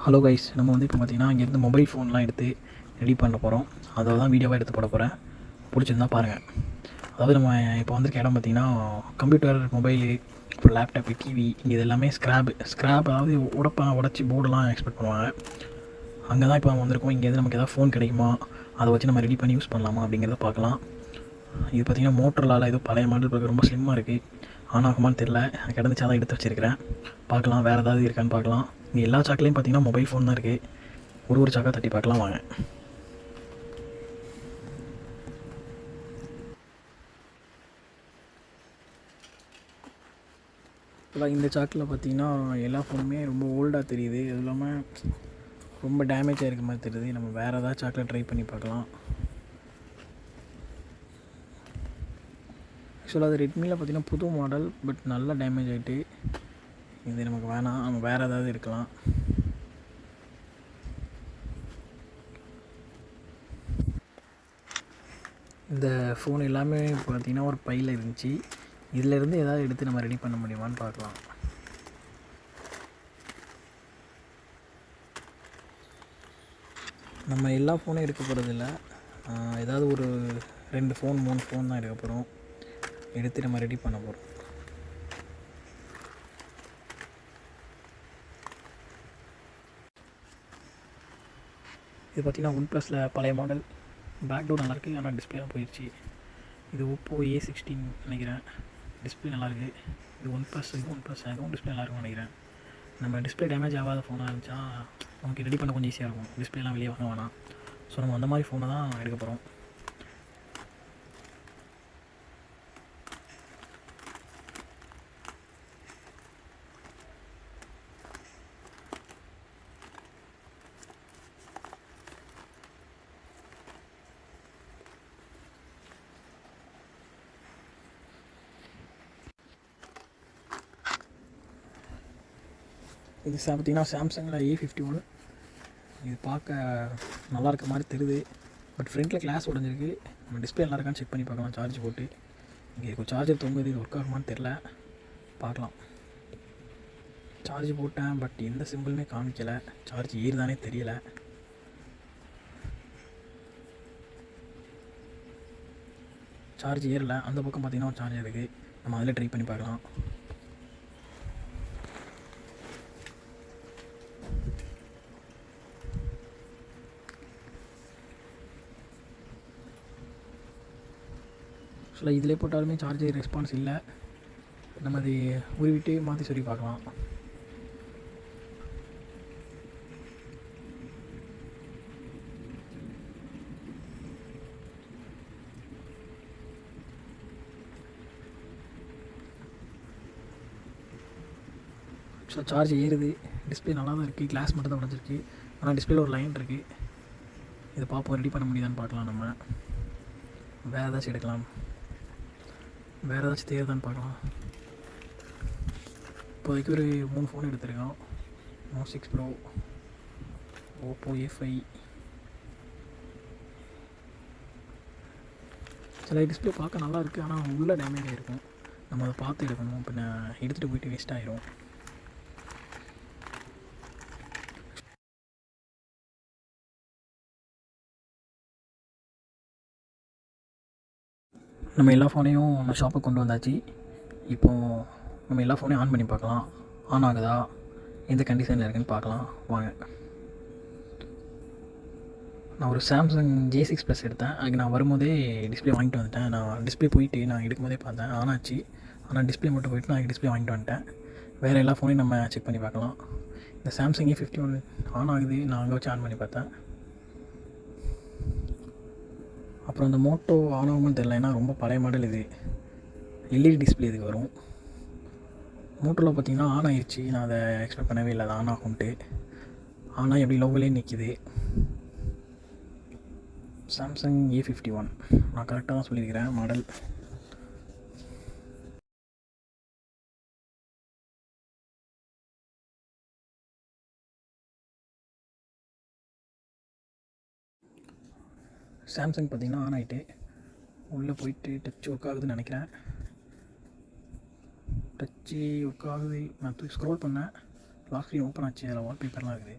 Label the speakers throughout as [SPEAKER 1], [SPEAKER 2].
[SPEAKER 1] Hello guys, நம்ம வந்து இப்போ பார்த்திங்கன்னா இங்கேருந்து மொபைல் ஃபோன்லாம் எடுத்து ரெடி பண்ண போகிறோம். அதை தான் வீடியோவாக எடுத்து போட போகிறேன். பிடிச்சிருந்தா பாருங்கள். அதாவது நம்ம இப்போ வந்திருக்க இடம் பார்த்திங்கன்னா கம்ப்யூட்டர், மொபைலு, அப்புறம் லேப்டாப்பு, டிவி இங்கே இது எல்லாமே ஸ்க்ராப் அதாவது உடச்சி போர்டெலாம் எக்ஸ்பெக்ட் பண்ணுவாங்க. அங்கே தான் இப்போ நம்ம வந்திருக்கோம். இங்கேருந்து நமக்கு எதாவது ஃபோன் கிடைக்குமா, அதை வச்சு நம்ம ரெடி பண்ணி யூஸ் பண்ணலாமா அப்படிங்கிறத பார்க்கலாம். இது பார்த்திங்கன்னா மோட்டர்லால் ஏதோ பழைய மாடல் பார்க்க ரொம்ப ஸ்லிம்மாக இருக்குது. ஆன் ஆகுமான்னு தெரில, கிடந்துச்சு தான் எடுத்து வச்சுருக்கிறேன். பார்க்கலாம் வேறு ஏதாவது இருக்கான்னு பார்க்கலாம். இங்கே எல்லா சாக்லேயும் பார்த்திங்கன்னா மொபைல் ஃபோன் தான் இருக்குது. ஒரு சாக்காக தட்டி பார்க்கலாம் வாங்க. இப்போ இந்த சாக்கில் பார்த்திங்கன்னா எல்லா ஃபோனுமே ரொம்ப ஓல்டாக தெரியுது. அது இல்லாமல் ரொம்ப டேமேஜ் ஆகிருக்க மாதிரி தெரியுது. நம்ம வேறு ஏதாவது சாக்கில் ட்ரை பண்ணி பார்க்கலாம். ஆக்சுவலாக அது ரெட்மியில் பார்த்திங்கன்னா புது மாடல், பட் நல்லா டேமேஜ் ஆகிட்டு இது நமக்கு வேணாம். நம்ம வேறு ஏதாவது இருக்கலாம். இந்த ஃபோன் எல்லாமே பார்த்திங்கன்னா ஒரு பையில் இருந்துச்சு. இதிலேருந்து ஏதாவது எடுத்து நம்ம ரெடி பண்ண முடியுமான்னு பார்க்கலாம். நம்ம எல்லா ஃபோனும் எடுக்க போகிறதில்ல, ஏதாவது ஒரு 2 ஃபோன் 3 ஃபோன் தான் எடுக்க போகிறோம். எடுத்து நம்ம ரெடி பண்ண போகிறோம். இது பார்த்திங்கன்னா OnePlusல பழைய மாடல். பேக் டோர் நல்லாயிருக்கு, ஆனால் டிஸ்பிளேலாம் போயிடுச்சு. இது Oppo A16 நினைக்கிறேன். டிஸ்பிளே நல்லாயிருக்கு. இது OnePlus அதுவும் டிஸ்பிளே நல்லாயிருக்கும்னு நினைக்கிறேன். நம்ம டிஸ்பிளே டேமேஜ் ஆகாத ஃபோனாக இருந்துச்சா நமக்கு ரெடி பண்ண கொஞ்சம் ஈஸியாக இருக்கும். டிஸ்பிளேலாம் வெளியே வாங்க வேணாம். ஸோ நம்ம அந்த மாதிரி ஃபோனை தான் எடுக்க போகிறோம். இது பார்த்திங்கன்னா சாம்சங்கில் A51. இது பார்க்க நல்லா இருக்க மாதிரி தெரியுது, பட் ஃப்ரண்ட்டில் கிளாஸ் உடஞ்சிருக்கு. நம்ம டிஸ்பிளே நல்லா இருக்கான்னு செக் பண்ணி பார்க்கலாம். சார்ஜ் போட்டு இங்கே ஒரு சார்ஜர் தொங்குது. இது ஒர்க் ஆகுமான்னு தெரில, பார்க்கலாம். சார்ஜ் போட்டேன், பட் எந்த சிம்பிளுமே காமிக்கலை. சார்ஜ் ஏறுதானே தெரியலை. சார்ஜ் ஏறலை. அந்த பக்கம் பார்த்திங்கன்னா ஒரு சார்ஜர் இருக்குது. நம்ம அதில் ட்ரை பண்ணி பார்க்கலாம். ஆக்சுவலாக இதிலே போட்டாலுமே சார்ஜர் ரெஸ்பான்ஸ் இல்லை. நம்ம அதை உருவிட்டு மாற்றி சொல்லி பார்க்கலாம். ஆக்சுவலாக சார்ஜ் ஏறுது. டிஸ்பிளே நல்லா தான் இருக்குது. கிளாஸ் மட்டும் தான் உடஞ்சிருக்கு, ஆனால் டிஸ்பிளேல ஒரு லைன் இருக்குது. இதை பார்ப்போம், ரெடி பண்ண முடியுதான்னு பார்க்கலாம். நம்ம வேறு ஏதாச்சும் எடுக்கலாம், வேறு ஏதாச்சும் தேவைதான்னு பார்க்கலாம். இப்போதைக்கு ஒரு 3 ஃபோன் எடுத்துருக்கோம். Note 6 Pro, Oppo A5. சில டிஸ்பிளே பார்க்க நல்லா இருக்குது, ஆனால் உள்ளே டேமேஜ் ஆகிருக்கும். நம்ம அதை பார்த்து எடுக்கணும். பின்ன எடுத்துகிட்டு போயிட்டு வேஸ்ட் ஆகிரும். நம்ம எல்லா ஃபோனையும் நம்ம ஷாப்புக்கு கொண்டு வந்தாச்சு. இப்போது நம்ம எல்லா ஃபோனையும் ஆன் பண்ணி பார்க்கலாம். ஆன் ஆகுதா, எந்த கண்டிஷனில் இருக்குதுன்னு பார்க்கலாம் வாங்க. நான் ஒரு சாம்சங் J6 Plus எடுத்தேன். அதுக்கு நான் வரும்போதே டிஸ்பிளே வாங்கிட்டு வந்துட்டேன். நான் டிஸ்பிளே போயிட்டு நான் எடுக்கும்போதே பார்த்தேன் ஆன் ஆச்சு, ஆனால் டிஸ்பிளே மட்டும் போயிட்டு நான் டிஸ்பிளே வாங்கிட்டு வந்துட்டேன். வேறு எல்லா ஃபோனையும் நம்ம செக் பண்ணி பார்க்கலாம். இந்த சாம்சங் A51 ஆன் ஆகுது. நான் அங்கே வச்சு ஆன் பண்ணி பார்த்தேன். அப்புறம் அந்த மோட்டோ ஆன் ஆகுமான்னு தெரில, ஏன்னா ரொம்ப பழைய மாடல். இது LED டிஸ்பிளே இதுக்கு வரும். மோட்டோவில் பார்த்திங்கன்னா ஆன் ஆகிடுச்சு. நான் அதை எக்ஸ்பெக்ட் பண்ணவே இல்லை அது ஆன் ஆகும்ட்டு. ஆனால் எப்படி லோகோலே நிற்கிது. சாம்சங் A51 நான் கரெக்டாக தான் சொல்லியிருக்கிறேன் மாடல். சாம்சங் பார்த்திங்கன்னா ஆன் ஆகிட்டு உள்ளே போயிட்டு டச் ஒர்க் ஆகுதுன்னு நினைக்கிறேன். டச்சு ஒர்க் ஆகுது. நான் ஸ்க்ரோல் பண்ணேன், லாக் ஸ்க்ரீன் ஓப்பன் ஆச்சு. அதில் வால்பேப்பர்லாம் இருக்குது.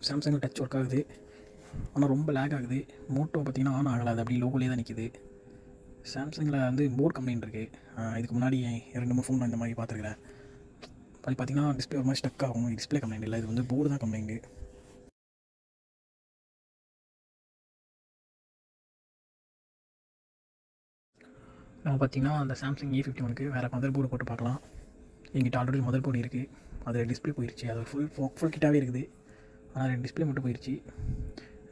[SPEAKER 1] சாம்சங்கில் டச் ஒர்க் ஆகுது, ஆனால் ரொம்ப லேக் ஆகுது. மோட்டோ பார்த்திங்கன்னா ஆன் ஆகலை, அது அப்படி லோகோலேயே தான் நிற்கிது. சாம்சங்கில் வந்து போர்டு கம்ப்ளைண்ட் இருக்குது. இதுக்கு முன்னாடி 2-3 ஃபோன் நான் இந்த மாதிரி பார்த்துருக்குறேன். பார்த்திங்கன்னா டிஸ்பிளே ஒரு மாதிரி ஸ்டக் ஆகும். டிஸ்பிளே கம்ப்ளைண்ட் இல்லை, இது வந்து போர்டு தான் கம்ப்ளைண்ட்டு. நம்ம பார்த்திங்கன்னா அந்த சாம்சங் A51க்கு வேறு மதர் போர்டு போட்டு பார்க்கலாம். எங்கிட்ட ஆல்ரெடி மதர் போர்டு இருக்குது, அது டிஸ்பிளே போயிடுச்சு. அது ஃபுல் கிட்டாகவே இருக்குது, ஆனால் 2 டிஸ்பிளே மட்டும் போயிடுச்சு.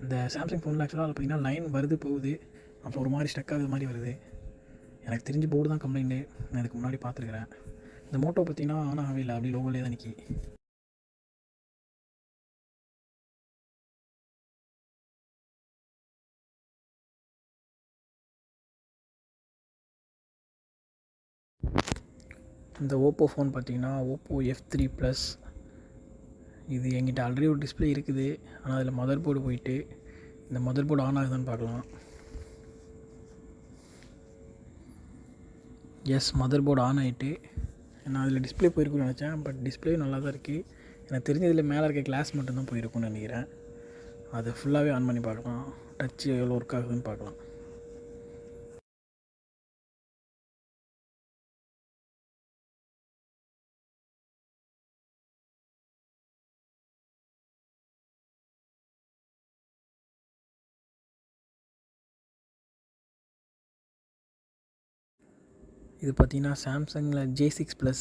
[SPEAKER 1] இந்த சாம்சங் ஃபோனில் ஆக்சுவலாக பார்த்திங்கன்னா லைன் வருது போகுது, அப்புறம் ஒரு மாதிரி ஸ்டக் ஆகுது மாதிரி வருது. எனக்கு தெரிஞ்சு போர்டு தான் கம்ப்ளைண்ட்டு. நான் இதுக்கு முன்னாடி பார்த்துருக்குறேன். இந்த மோட்டோ பார்த்திங்கன்னா ஆனால் ஆகவே இல்லை, அப்படி லோகோலே தான் நிற்கி. இந்த ஓப்போ ஃபோன் பார்த்திங்கன்னா ஓப்போ F3+. இது எங்கிட்ட ஆல்ரெடி ஒரு டிஸ்பிளே இருக்குது, ஆனால் அதில் மதர் போர்டு போயிட்டு இந்த மதர் போர்டு ஆன் ஆகுதான்னு பார்க்கலாம். எஸ், மதர் போர்டு ஆன் ஆகிட்டு. நான் அதில் டிஸ்பிளே போயிருக்குன்னு நினச்சேன், பட் டிஸ்பிளே நல்லா தான் இருக்குது. எனக்கு தெரிஞ்சதில் மேலே இருக்க கிளாஸ் மட்டும்தான் போயிருக்குன்னு நினைக்கிறேன். அதை ஃபுல்லாகவே ஆன் பண்ணி பார்க்கலாம், டச்சு எவ்வளோ ஒர்க் ஆகுதுன்னு பார்க்கலாம். இது பார்த்திங்கன்னா சாம்சங்கில் J6+.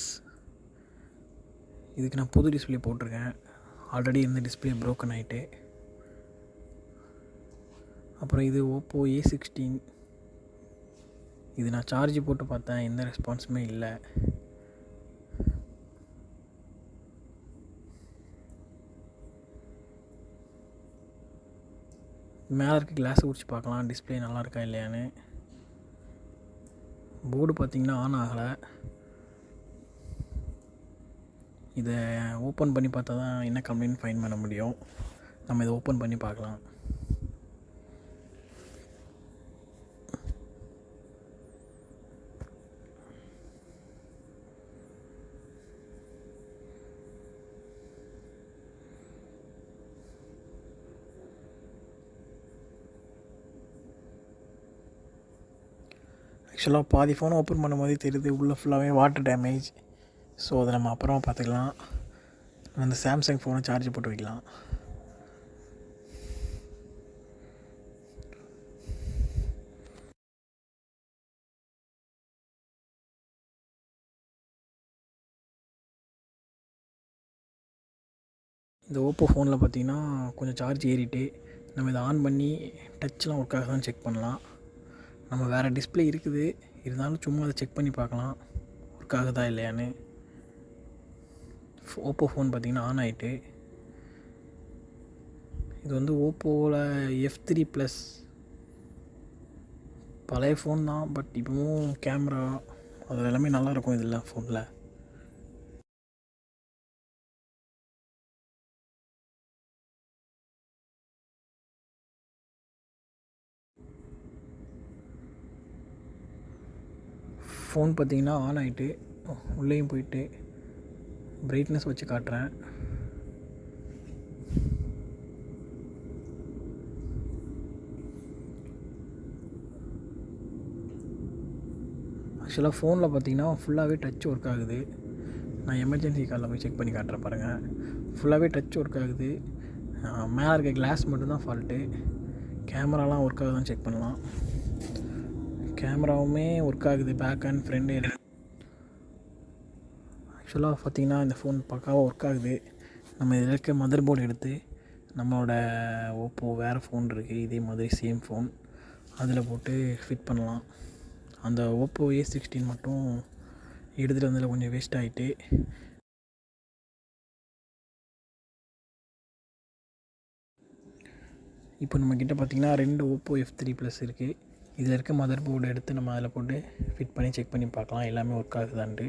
[SPEAKER 1] இதுக்கு நான் புது டிஸ்பிளே போட்டிருக்கேன், ஆல்ரெடி இருந்த டிஸ்பிளே ப்ரோக்கன் ஆகிட்டு. அப்புறம் இது ஓப்போ A16. இது நான் சார்ஜ் போட்டு பார்த்தேன், எந்த ரெஸ்பான்ஸுமே இல்லை. மேலே இருக்க கிளாஸை பிடிச்சி பார்க்கலாம் டிஸ்பிளே நல்லா இருக்கா இல்லையான்னு. போர்டு பார்த்திங்கன்னா ஆன் ஆகலை. இதை ஓப்பன் பண்ணி பார்த்தா தான் என்ன கம்ப்ளைண்ட் ஃபைண்ட் பண்ண முடியும். நம்ம இதை ஓப்பன் பண்ணி பார்க்கலாம். ஆக்சுவலாக பாதி ஃபோனை ஓப்பன் பண்ணும்போதே தெரியுது உள்ளே ஃபுல்லாகவே வாட்டர் டேமேஜ். ஸோ அதை நம்ம அப்புறமா பார்த்துக்கலாம். அந்த சாம்சங் ஃபோனை சார்ஜ் போட்டு வைக்கலாம். இந்த ஓப்போ ஃபோனில் பார்த்திங்கன்னா கொஞ்சம் சார்ஜ் ஏறிட்டு நம்ம இதை ஆன் பண்ணி டச்லாம் ஒர்க் ஆகுதான்னு செக் பண்ணலாம். நம்ம வேறு டிஸ்பிளே இருக்குது, இருந்தாலும் சும்மா அதை செக் பண்ணி பார்க்கலாம் ஒர்க் ஆகுதா இல்லையான்னு. ஓப்போ ஃபோன் பார்த்திங்கன்னா ஆன் ஆகிட்டு. இது வந்து ஓப்போவில் F3+. பழைய ஃபோன் தான், பட் இப்போவும் கேமரா அது எல்லாமே நல்லாயிருக்கும் இதில் ஃபோனில். ஃபோன் பார்த்திங்கன்னா ஆன் ஆகிட்டு, உள்ளேயும் போயிட்டு பிரைட்னஸ் வச்சு காட்டுறேன். ஆக்சுவலாக ஃபோனில் பார்த்திங்கன்னா ஃபுல்லாகவே டச் ஒர்க் ஆகுது. நான் எமர்ஜென்சி காலில் போய் செக் பண்ணி காட்டுறேன் பாருங்கள். ஃபுல்லாகவே டச் ஒர்க் ஆகுது. மேலே இருக்க கிளாஸ் மட்டும்தான் ஃபால்ட்டு. கேமராலாம் ஒர்க் ஆகுதுன்னு செக் பண்ணலாம். கேமராவுமே ஒர்க் ஆகுது, பேக் அண்ட் ஃப்ரண்ட். ஆக்சுவலாக பார்த்திங்கன்னா இந்த ஃபோன் பக்காவாக ஒர்க் ஆகுது. நம்ம இதில் இருக்க மதர் போர்டு எடுத்து நம்மளோட ஓப்போ வேறு ஃபோன் இருக்குது இதே மாதிரி சேம் ஃபோன், அதில் போட்டு ஃபிட் பண்ணலாம். அந்த ஓப்போ A16 மட்டும் எடுத்துகிட்டு வந்ததில் கொஞ்சம் வேஸ்ட் ஆகிட்டு. இப்போ நம்மக்கிட்ட பார்த்திங்கன்னா 2 ஓப்போ F3+ இருக்குது. இதில் இருக்க மதர் போர்டு எடுத்து நம்ம அதில் போட்டு ஃபிட் பண்ணி செக் பண்ணி பார்க்கலாம் எல்லாமே ஒர்க் ஆகுதான்ட்டு.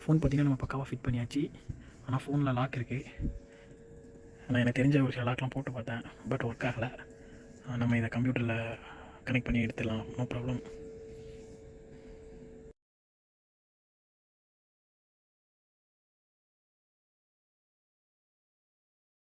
[SPEAKER 1] ஃபோன் பார்த்திங்கன்னா நம்ம பக்காவாக ஃபிட் பண்ணியாச்சு. ஆனால் ஃபோனில் லாக் இருக்குது. நான் எனக்கு தெரிஞ்ச ஒரு சில லாக்லாம் போட்டு பார்த்தேன், பட் ஒர்க் ஆகலை. நம்ம இதை கம்ப்யூட்டரில் கனெக்ட் பண்ணி எடுத்துடலாம், நோ ப்ராப்ளம்.